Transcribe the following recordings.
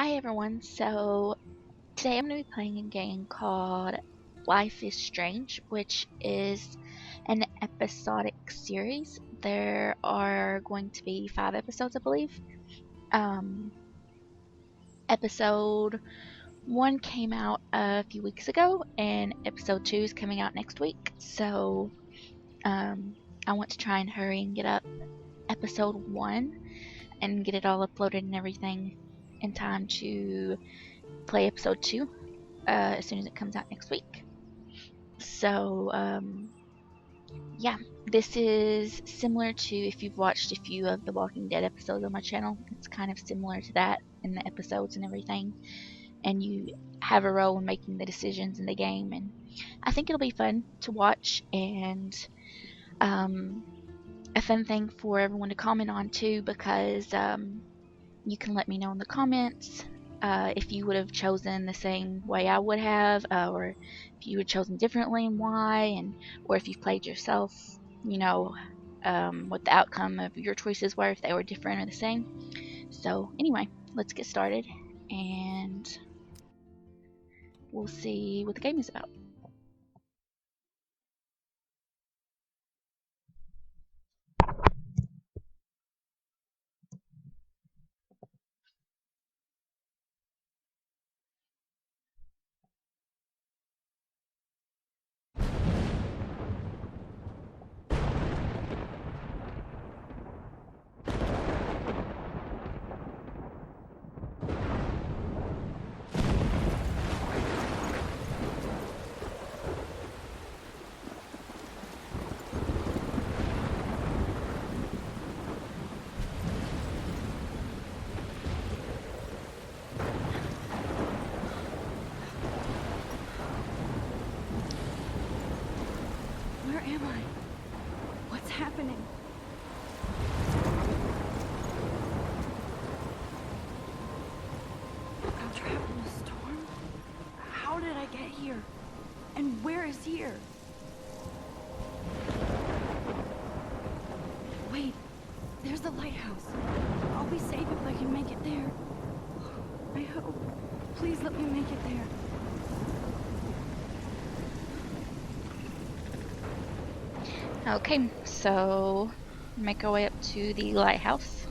Hi everyone, so today I'm going to be playing a game called Life is Strange, which is an episodic series. There are going to be 5 episodes, I believe. Um, episode 1 came out a few weeks ago, and episode 2 is coming out next week. So I want to try and hurry and get up episode 1 and get it all uploaded and everything in time to play episode 2 as soon as it comes out next week. So, yeah, this is similar to if you've watched a few of the Walking Dead episodes on my channel. It's kind of similar to that in the episodes and everything. And you have a role in making the decisions in the game. And I think it'll be fun to watch and a fun thing for everyone to comment on too, because you can let me know in the comments if you would have chosen the same way I would have, or if you had chosen differently and why, and or if you've played yourself, you know, what the outcome of your choices were, if they were different or the same. So anyway, let's get started, and we'll see what the game is about. Where am I? What's happening? I'm trapped in a storm? How did I get here? And where is here? Wait, there's the lighthouse. I'll be safe if I can make it there. I hope. Please let me make it there. Okay, so make our way up to the lighthouse.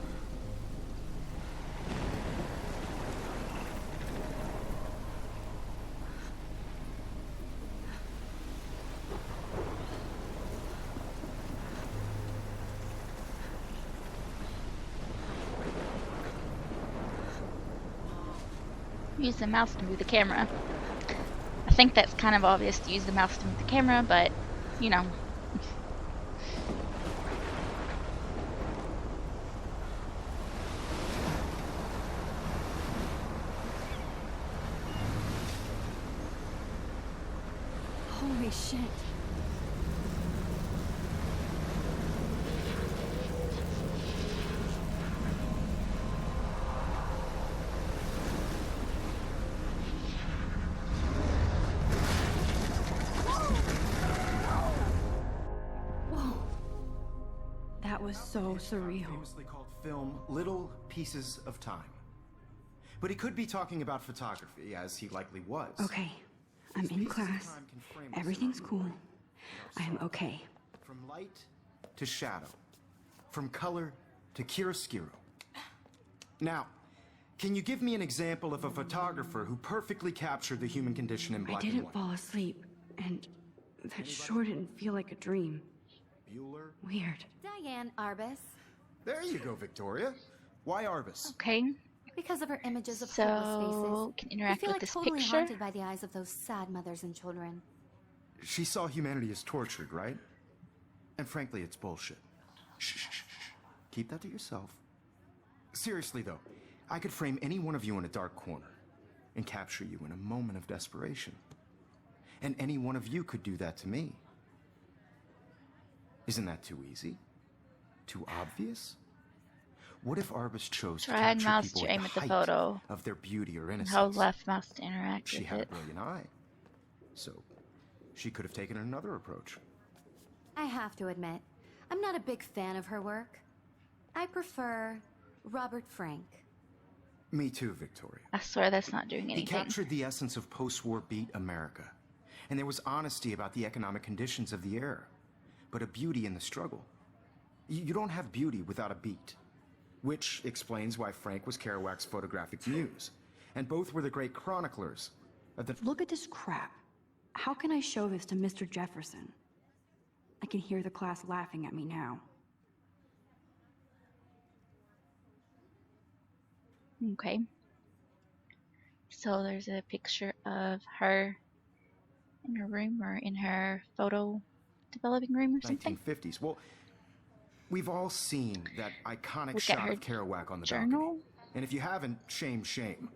Use the mouse to move the camera. I think that's kind of obvious to use the mouse to move the camera, but you know. Holy shit. Whoa. That was so surreal. Famously called film Little Pieces of Time. But he could be talking about photography, as he likely was. Okay, I'm in class. Everything's cool. I am okay. From light to shadow. From color to chiaroscuro. Now, can you give me an example of a photographer who perfectly captured the human condition in I black and didn't white? fall asleep, and that sure didn't feel like a dream. Bueller? Weird. Diane Arbus, There you go, Victoria. Why Arbus? Okay, because of her images of hopeless so faces. can I interact feel with like this totally picture. haunted by the eyes of those sad mothers and children. She saw humanity as tortured, right? And frankly, it's bullshit. Shh, shh, shh, shh. Keep that to yourself. Seriously, though, I could frame any one of you in a dark corner and capture you in a moment of desperation. And any one of you could do that to me. Isn't that too easy? Too obvious? What if Arbus chose to Right capture mouse people to at aim the at the height photo. of their beauty or And innocence? hold left mouse to interact She with had a it. brilliant eye. So, she could have taken another approach. I have to admit, I'm not a big fan of her work. I prefer Robert Frank. Me too, Victoria. I swear that's not doing He anything. captured the essence of post-war beat America. And there was honesty about the economic conditions of the era. But a beauty in the struggle. You don't have beauty without a beat. Which explains why Frank was Kerouac's photographic muse. And both were the great chroniclers of the... Look at this crap. How can I show this to Mr. Jefferson? I can hear the class laughing at me now. Okay. So there's a picture of her in her room or in her photo developing room or something. 1950s. Well, we've all seen that iconic Look at shot her of Kerouac on the journal. balcony. And if you haven't, shame, shame.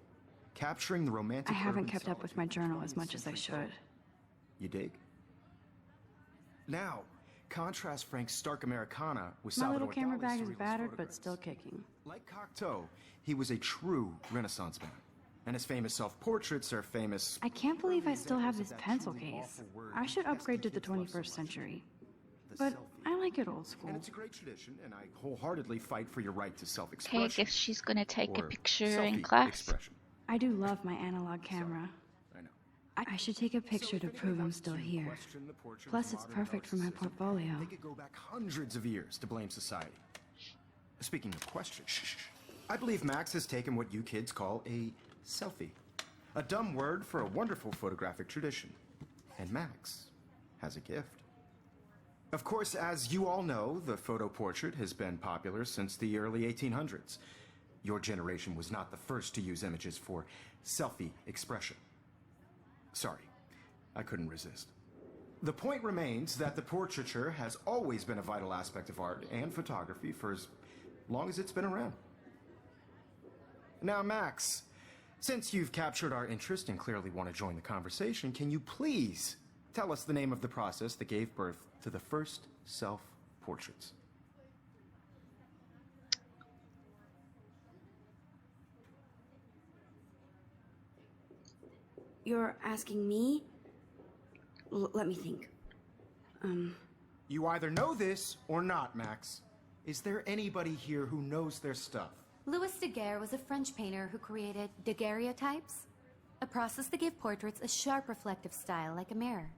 Capturing the romantic... I haven't urban kept up with my journal as much as I should. You dig? Now, contrast Frank's stark Americana with My Salvador little camera Dali's bag is surrealist battered, but photographs. still kicking. Like Cocteau, he was a true Renaissance man. And his famous self-portraits are famous... I can't believe I still have this pencil case. I should upgrade to the 21st century. But I like it old school. And it's a great tradition, and I wholeheartedly fight for your right to Okay, self-expression. I guess she's gonna take a or picture in class. selfie-expression. I do love my analog camera. I know. I should take a picture to prove I'm still here. Question the portrait of Plus, it's modern perfect for my narcissism. portfolio. They could go back hundreds of years to blame society. Speaking of questions, I believe Max has taken what you kids call a selfie. A dumb word for a wonderful photographic tradition. And Max has a gift. Of course, as you all know, the photo portrait has been popular since the early 1800s. Your generation was not the first to use images for selfie expression. Sorry, I couldn't resist. The point remains that the portraiture has always been a vital aspect of art and photography for as long as it's been around. Now, Max, since you've captured our interest and clearly want to join the conversation, can you please tell us the name of the process that gave birth to the first self-portraits? You're asking me? Let me think. You either know this or not, Max. Is there anybody here who knows their stuff? Louis Daguerre was a French painter who created daguerreotypes, a process that gave portraits a sharp reflective style like a mirror.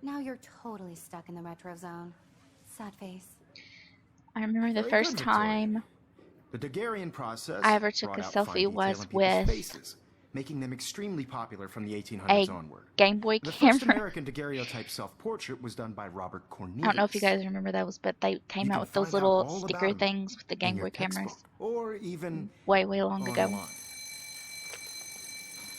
Now you're totally stuck in the retro zone. Sad face. I remember the Very first good, Victoria. time The Daguerrean process I ever took brought a out selfie fine was detail in people's with faces, making them extremely popular from the 1800s a onward. Game Boy The first camera. American daguerreotype self-portrait was done by Robert Cornelius. I don't know if you guys remember those, but they came You out can with those find out little all sticker about 'em things with the in Game your Boy cameras textbook, or even way, way long ago. online.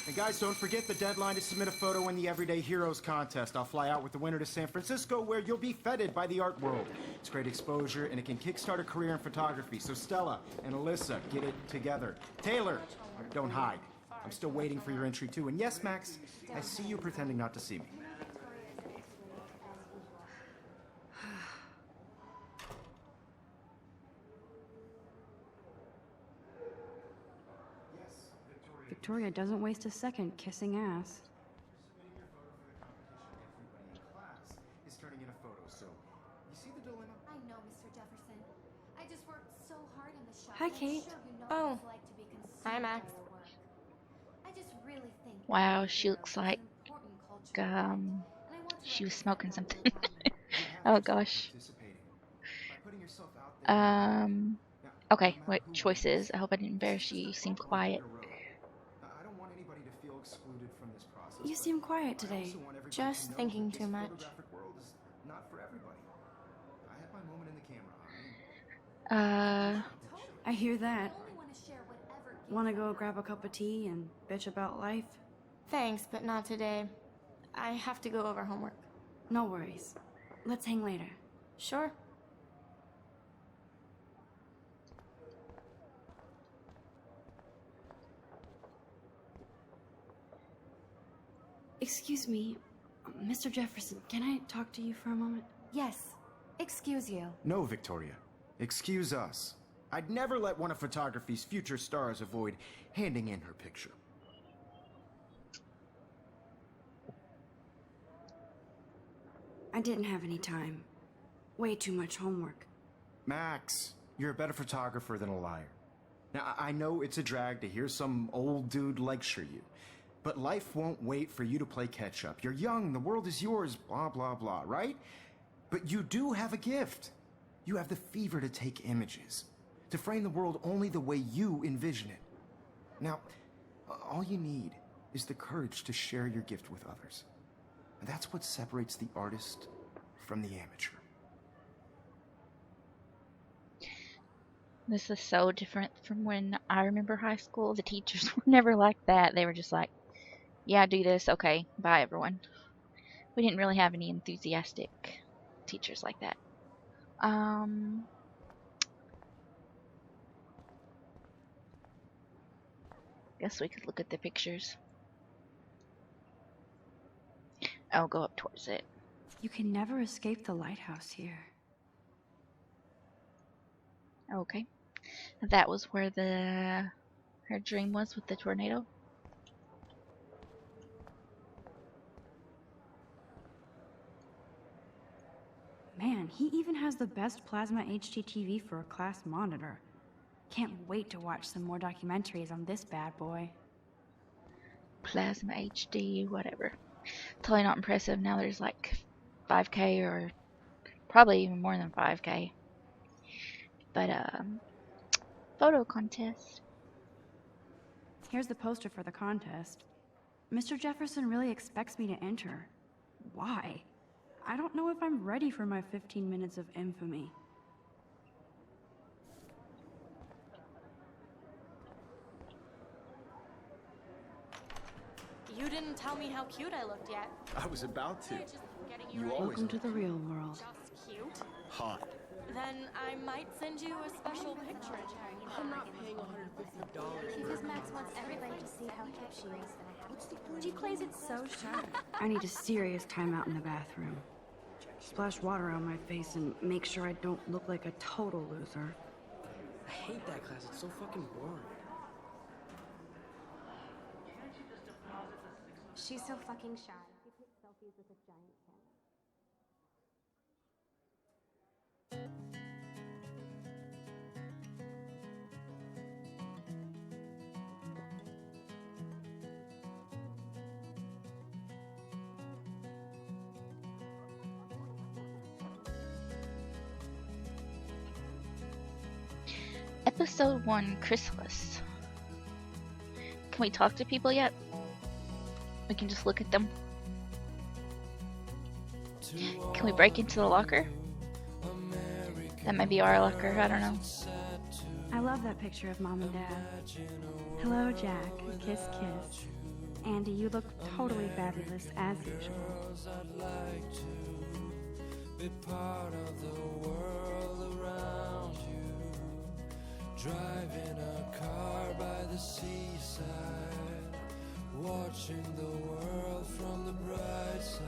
And guys, don't forget the deadline to submit a photo in the Everyday Heroes contest. I'll fly out with the winner to San Francisco, where you'll be feted by the art world. It's great exposure, and it can kickstart a career in photography. So Stella and Alyssa, get it together. Taylor, don't hide. I'm still waiting for your entry, too. And yes, Max, I see you pretending not to see me. Victoria doesn't waste a second kissing ass. Is turning in a photo, so you see the dilemma? I know, Mr. Jefferson. I just worked so hard in the shop. Hi, I'm Kate. sure you know Oh. what it's like to be consumed Hi, Max. by your work. I just really think Wow, that she Europe looks is an like, important cultural um, event, and I want to she was represent smoking it something. properly. Oh gosh. By putting yourself out there. Okay, what choices? I hope I didn't embarrass you. You seem quiet. I don't want anybody to feel excluded from this process. You seem quiet today. Just thinking too much. Photographic world is not for everybody. I had my moment in the camera. I hear that. I only want to share whatever gives Wanna me go life. grab a cup of tea and bitch about life? Thanks, but not today. I have to go over homework. No worries. Let's hang later. Sure. Excuse me, Mr. Jefferson, can I talk to you for a moment? Yes. Excuse you. No, Victoria. Excuse us. I'd never let one of photography's future stars avoid handing in her picture. I didn't have any time. Way too much homework. Max, you're a better photographer than a liar. Now, I know it's a drag to hear some old dude lecture you, but life won't wait for you to play catch-up. You're young, the world is yours, blah, blah, blah, right? But you do have a gift. You have the fever to take images, to frame the world only the way you envision it. Now, all you need is the courage to share your gift with others. And that's what separates the artist from the amateur. This is so different from when I remember high school. The teachers were never like that. They were just like, yeah, do this. Okay, bye, everyone. We didn't really have any enthusiastic teachers like that. Guess we could look at the pictures. I'll go up towards it. You can never escape the lighthouse here. Okay. That was where her dream was with the tornado. Man, he even has the best plasma HDTV for a class monitor. Can't wait to watch some more documentaries on this bad boy. Plasma HD, whatever. Totally not impressive. Now there's like 5K or probably even more than 5K. But photo contest. Here's the poster for the contest. Mr. Jefferson really expects me to enter. Why? I don't know if I'm ready for my 15 minutes of infamy. You didn't tell me how cute I looked yet. I was about to. Just getting You ready. always Welcome to the real world. Just cute. hot. Then I might send you a special picture. I'm not paying $150. Because Max wants everybody to see how hip she is. She plays it so sharp. I need a serious timeout in the bathroom. Splash water on my face and make sure I don't look like a total loser. I hate that class. It's so fucking boring. She's so fucking shy. She takes selfies with a giant camera. Episode 1, Chrysalis. Can we talk to people yet? We can just look at them. Can we break into the locker? That might be our locker, I don't know. I love that picture of Mom and Dad. Hello, Jack. Kiss, kiss. Andy, you look totally fabulous, as usual. Be part of the world around you. Driving a car by the seaside. Watching the world from the bright side.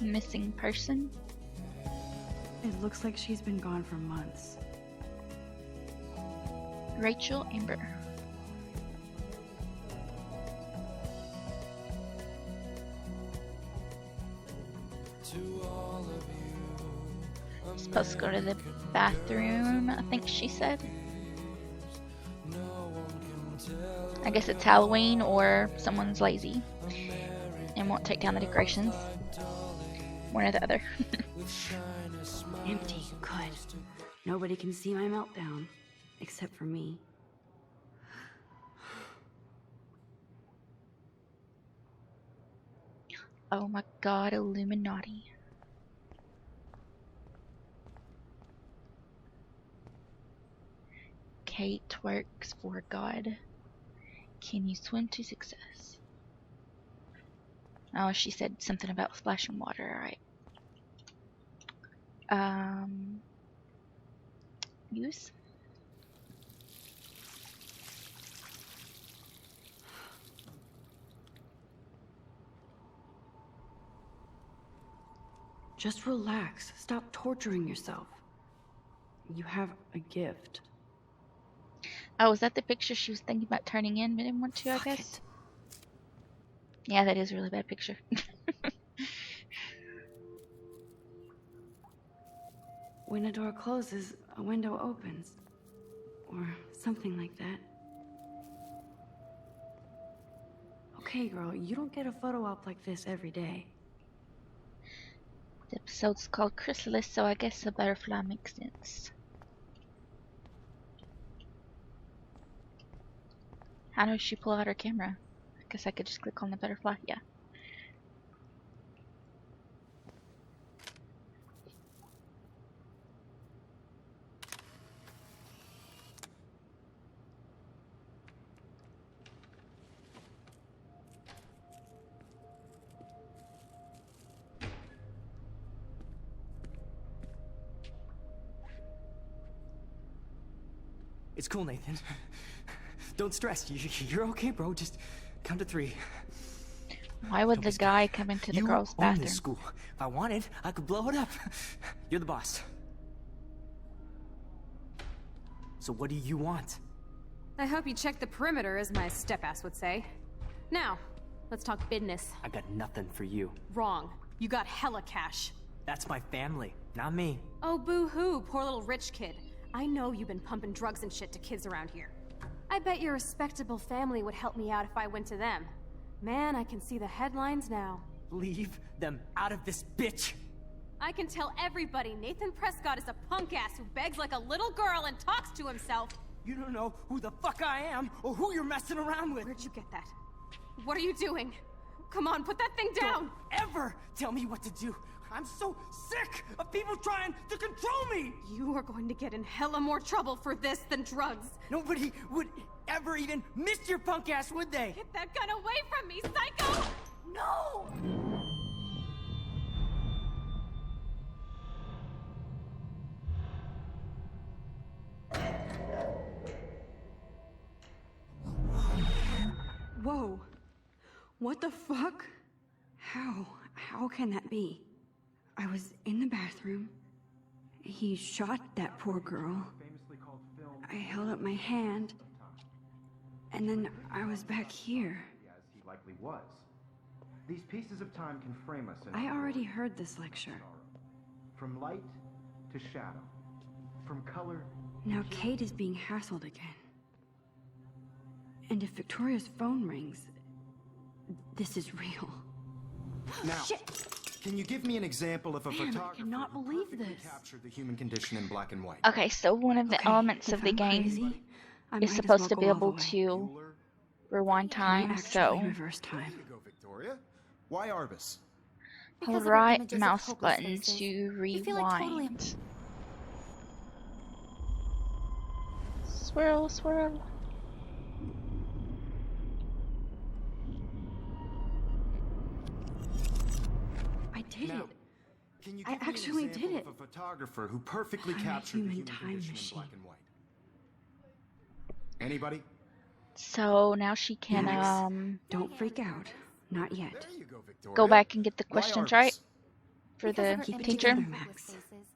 Missing person? It looks like she's been gone for months. Rachel Amber. To all of you, Supposed to go to the bathroom, I think she said. no one can tell. I guess it's Halloween or someone's lazy and won't take down the decorations. One or the other. Empty. Good. Nobody can see my meltdown. Except for me. Oh my god, Illuminati. Kate works for God. Can you swim to success? Oh, she said something about splashing water, alright. Use? Just relax. Stop torturing yourself. You have a gift. Oh, is that the picture she was thinking about turning in but didn't want to, I Fuck guess? it. Yeah, that is a really bad picture. When a door closes, a window opens. or something like that. Okay, girl, you don't get a photo op like this every day. The episode's called Chrysalis, so I guess a butterfly makes sense. How does she pull out her camera? I guess I could just click on the butterfly. Yeah. It's cool, Nathan. Don't stress. You're okay, bro. Just count to 3. Why would the guy come into the girls' You own bathroom? this school. If I wanted, I could blow it up. You're the boss. So what do you want? I hope you checked the perimeter, as my step-ass would say. Now, let's talk business. I got nothing for you. Wrong. You got hella cash. That's my family, not me. Oh, boo-hoo, poor little rich kid. I know you've been pumping drugs and shit to kids around here. I bet your respectable family would help me out if I went to them. Man, I can see the headlines now. Leave them out of this, bitch! I can tell everybody Nathan Prescott is a punk ass who begs like a little girl and talks to himself. You don't know who the fuck I am or who you're messing around with. Where'd you get that? What are you doing? Come on, put that thing down! Don't ever tell me what to do. I'm so sick of people trying to control me! You are going to get in hella more trouble for this than drugs. Nobody would ever even miss your punk ass, would they? Get that gun away from me, psycho! No! Whoa. What the fuck? How can that be? I was in the bathroom. He shot that poor girl. I held up my hand. And then I was back here. As he likely was. These pieces of time can frame us in I already heard this lecture. From light to shadow. From color. Now Kate is being hassled again. And if Victoria's phone rings, this is real. Now, can you give me an example of a Man, I photographer cannot who believe perfectly this. captured the human condition in black and white? Okay, so one of the Okay, elements if of the I'm game crazy, I is might as supposed well to go be all the able way. to rewind Can I time, actually so reverse time. There you go, Victoria. Why Arbus? hold Because of her right images of mouse hopeless button faces. to You feel like totally rewind. Swirl, swirl. I did Now, it. can you I give me actually an example did it. of a photographer who perfectly I'm a captured the human human time condition machine. in black and white? Anybody? So now she can Max, don't freak out. Not yet. There you go, Victoria. go back and get the Why questions Arbus? right for Because of the her Keep it images teacher. of together, hopeless Max. faces.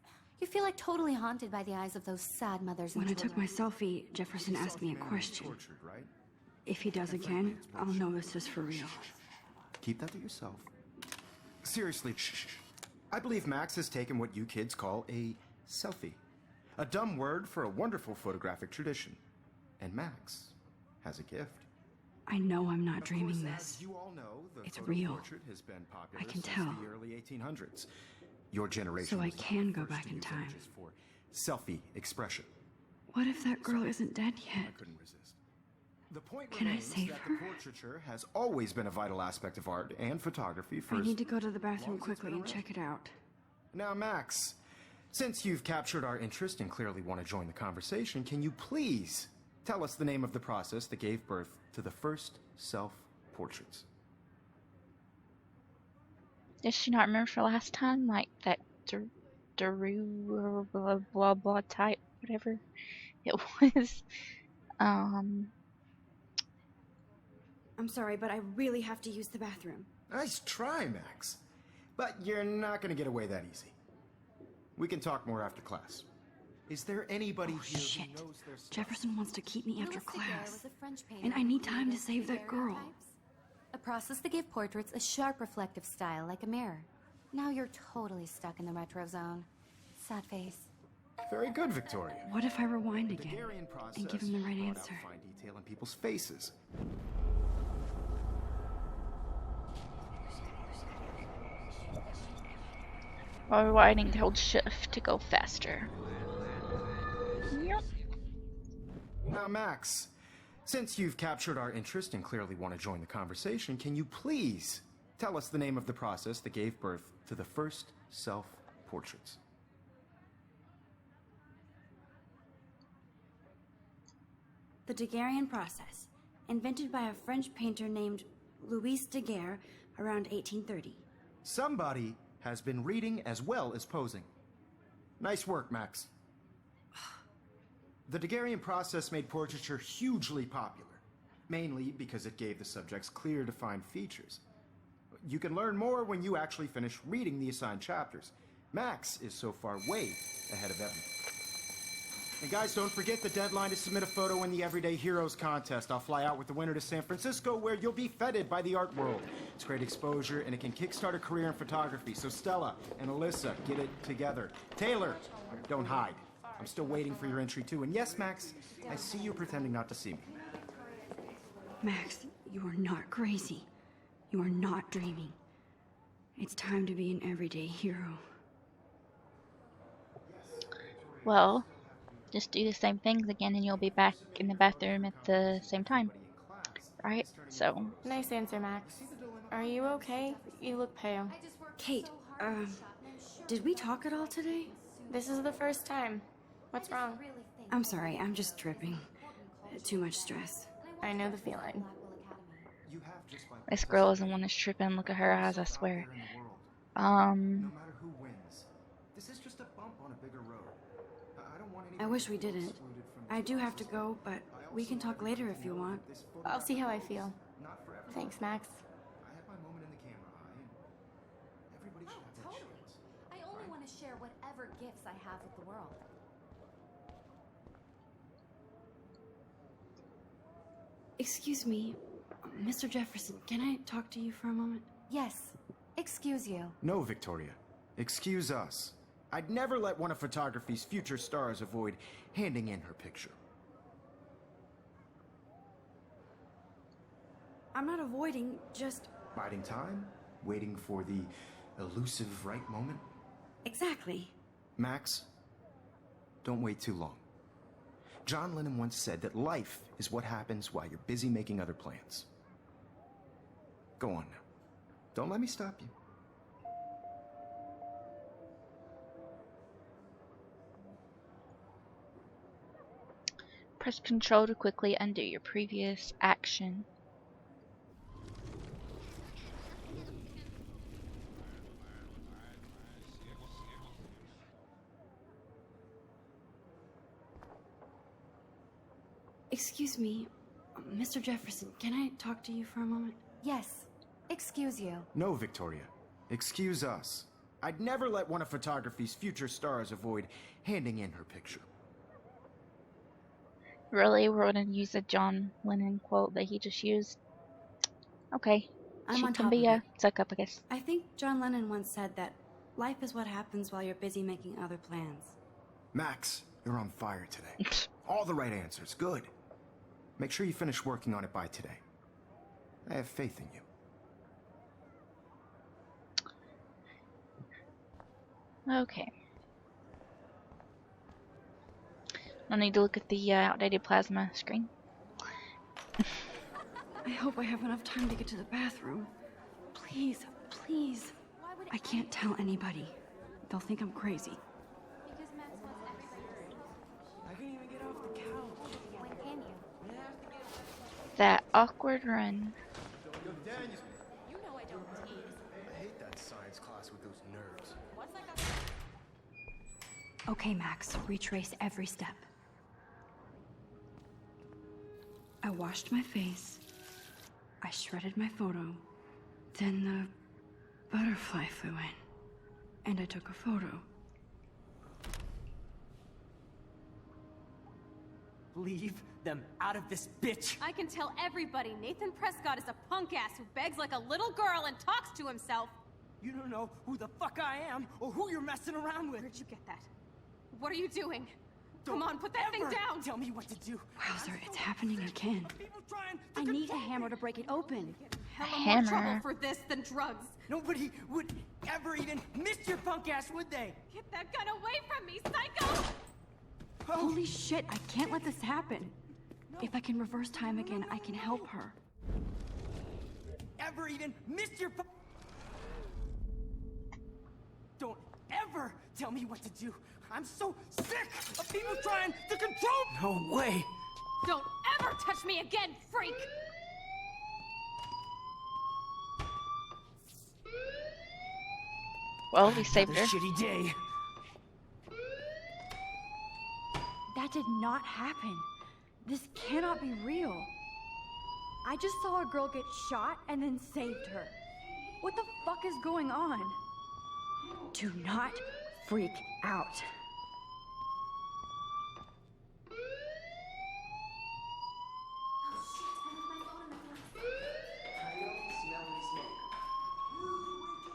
You feel like totally haunted by the eyes of those sad mothers and When I took children. my selfie, Jefferson You saw asked me a humanity question. tortured, right? If he does again, I'll know this is for real. Keep that to yourself. Seriously, shh. I believe Max has taken what you kids call a selfie. A dumb word for a wonderful photographic tradition. And Max has a gift. I know I'm not Of dreaming course, this. as you all know, the It's photo real. portrait has been popular I can since tell. the early 1800s. Your generation So I was the can go first back to in use time. images for selfie expression. What if that girl isn't dead I yet? couldn't resist. The point Can I remains save that her? the portraiture has always been a vital aspect of art and photography for I need to go to the as long bathroom as it's quickly been and around. check it out. Now, Max, since you've captured our interest and clearly want to join the conversation, can you please tell us the name of the process that gave birth to the first self-portraits? Does she not remember for last time? Like that Daru blah blah blah type, whatever it was. I'm sorry, but I really have to use the bathroom. Nice try, Max. But you're not going to get away that easy. We can talk more after class. Is there anybody Oh, here shit. who knows their stuff? Jefferson wants to keep me after Louis Daguerre class. was a French painter And I who need time to created save that girl. daguerreotypes, a process that gave portraits a sharp reflective style like a mirror. Now you're totally stuck in the retro zone. Sad face. Very good, Victoria. What if I rewind The again Daguerrean process and give him the right brought out answer? fine detail in people's faces. While rewinding, hold shift to go faster. Yep. Now, Max, since you've captured our interest and clearly want to join the conversation, can you please tell us the name of the process that gave birth to the first self-portraits? The Daguerrean process, invented by a French painter named Louis Daguerre around 1830. Somebody has been reading as well as posing. Nice work, Max. The Daguerrean process made portraiture hugely popular, mainly because it gave the subjects clear, defined features. You can learn more when you actually finish reading the assigned chapters. Max is so far way ahead of everyone. And guys, don't forget the deadline to submit a photo in the Everyday Heroes contest. I'll fly out with the winner to San Francisco, where you'll be feted by the art world. It's great exposure, and it can kickstart a career in photography. So Stella and Alyssa, get it together. Taylor, don't hide. I'm still waiting for your entry, too. And yes, Max, I see you pretending not to see me. Max, you are not crazy. You are not dreaming. It's time to be an everyday hero. Well, just do the same things again and you'll be back in the bathroom at the same time. Right? So. Nice answer, Max. Are you okay? You look pale. Kate, did we talk at all today? This is the first time. What's wrong? I'm sorry, I'm just tripping. Too much stress. I know the feeling. This girl isn't one that's tripping. Look at her eyes, I swear. No matter who wins, this is just a bump on a bigger road. I don't want I wish we didn't. I do have to go, but we can talk later if you want. I'll see how I feel. Thanks, Max. I had my moment in the camera eye, and everybody should have their chance. I only want to share whatever gifts I have with the world. Excuse me, Mr. Jefferson, can I talk to you for a moment? Yes. Excuse you. No, Victoria. Excuse us. I'd never let one of photography's future stars avoid handing in her picture. I'm not avoiding, just... Biding time? Waiting for the elusive right moment? Exactly. Max, don't wait too long. John Lennon once said that life is what happens while you're busy making other plans. Go on now. Don't let me stop you. Press Control to quickly undo your previous action. Excuse me, Mr. Jefferson, can I talk to you for a moment? Yes. Excuse you. No, Victoria. Excuse us. I'd never let one of photography's future stars avoid handing in her picture. Really? We're gonna use a John Lennon quote that he just used? Okay. I'm She on can top be of a it. suck up, I guess. I think John Lennon once said that life is what happens while you're busy making other plans. Max, you're on fire today. All the right answers. Good. Make sure you finish working on it by today. I have faith in you. Okay. I need to look at the outdated plasma screen. I hope I have enough time to get to the bathroom. Please, please. I can't tell anybody. They'll think I'm crazy. I can't even get off the couch. When can you? That awkward run. Yo, Daniel. You know I don't tease. I hate that science class with those nerds. What's that got? Okay, Max, retrace every step. I washed my face. I shredded my photo. Then the butterfly flew in. And I took a photo. Leave them out of this bitch! I can tell everybody Nathan Prescott is a punk ass who begs like a little girl and talks to himself. You don't know who the fuck I am or who you're messing around with! Where'd you get that? What are you doing? Come on, put that thing down! Tell me what to do. Wowzer, it's happening again. People trying to I need a control hammer to break it open. Hella more trouble for this than drugs. Nobody would ever even miss your punk ass, would they? Get that gun away from me, psycho! Holy shit, I can't let this happen. If I can reverse time again, I can help her. Ever even miss your Don't ever tell me what to do. I'm so sick of people trying to control. No way. Don't ever touch me again, freak! Well, we saved her. Shitty day. That did not happen. This cannot be real. I just saw a girl get shot and then saved her. What the fuck is going on? Do not freak out.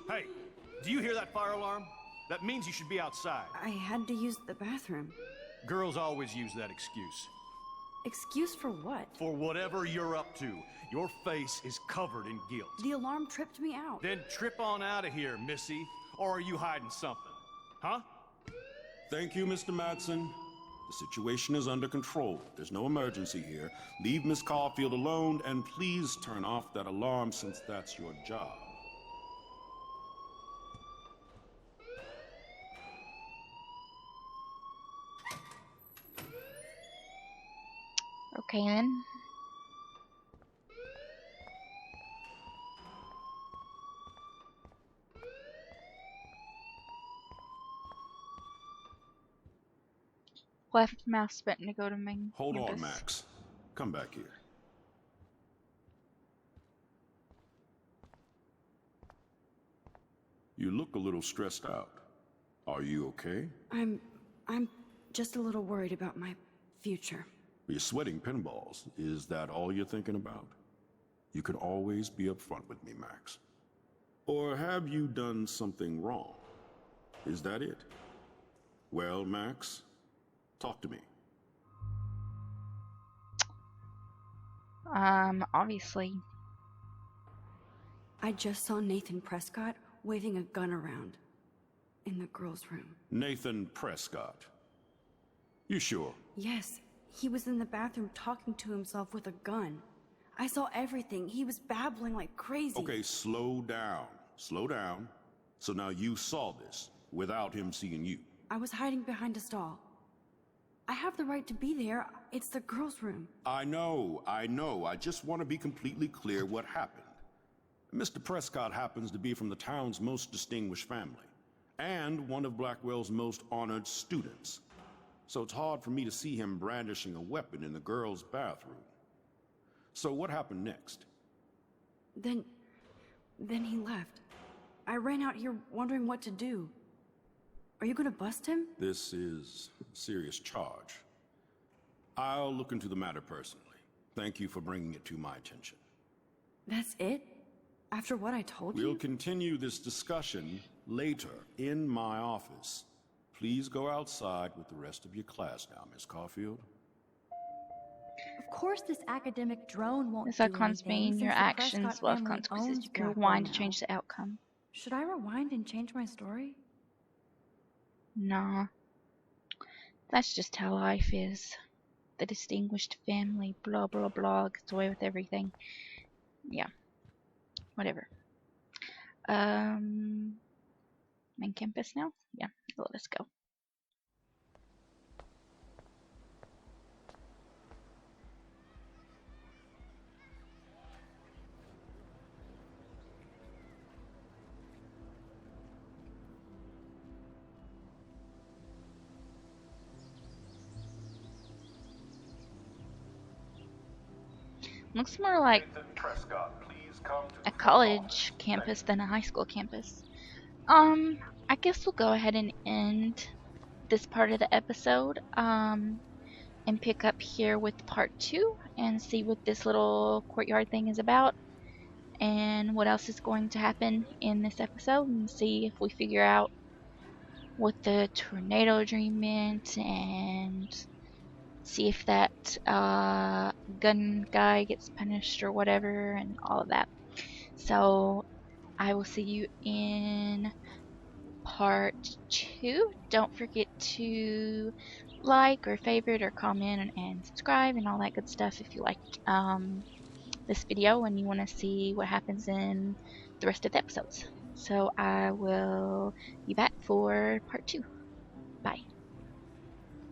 Hey, do you hear that fire alarm? That means you should be outside. I had to use the bathroom. Girls always use that excuse. Excuse for what? For whatever you're up to, your face is covered in guilt. The alarm tripped me out. Then trip on out of here, Missy. Or are you hiding something? Huh? Thank you, Mr. Madsen. The situation is under control. There's no emergency here. Leave Miss Caulfield alone, and please turn off that alarm since that's your job. Okay then. Left mouse button to go to main Hold on, campus. Max. Come back here. You look a little stressed out. Are you okay? I'm just a little worried about my future. You're sweating pinballs. Is that all you're thinking about? You can always be upfront with me, Max. Or have you done something wrong? Is that it? Well, Max, talk to me. Obviously. I just saw Nathan Prescott waving a gun around in the girls' room. Nathan Prescott. You sure? Yes, he was in the bathroom talking to himself with a gun. I saw everything. He was babbling like crazy. Okay, slow down. Slow down. So now you saw this without him seeing you. I was hiding behind a stall. I have the right to be there. It's the girls' room. I know. I just want to be completely clear what happened. Mr. Prescott happens to be from the town's most distinguished family, and one of Blackwell's most honored students. So it's hard for me to see him brandishing a weapon in the girls' bathroom. So what happened next? Then he left. I ran out here wondering what to do. Are you gonna bust him? This is a serious charge. I'll look into the matter personally. Thank you for bringing it to my attention. That's it? After what I told you? We'll continue this discussion later in my office. Please go outside with the rest of your class now, Miss Caulfield. Of course this academic drone won't This do outcomes anything, mean your since the actions Prescott will have family consequences. owns You can Blackwell rewind to now. change the outcome. Should I rewind and change my story? Nah. That's just how life is. The distinguished family, blah blah blah, gets away with everything. Yeah. Whatever. Main campus now? Yeah, let us go. Looks more like a college campus than a high school campus. I guess we'll go ahead and end this part of the episode, and pick up here with part 2 and see what this little courtyard thing is about and what else is going to happen in this episode, and see if we figure out with the tornado dream meant, and see if that gun guy gets punished or whatever, and all of that. So I will see you in part 2. Don't forget to like or favorite or comment and subscribe and all that good stuff if you like this video and you want to see what happens in the rest of the episodes. So I will be back for part 2. Bye.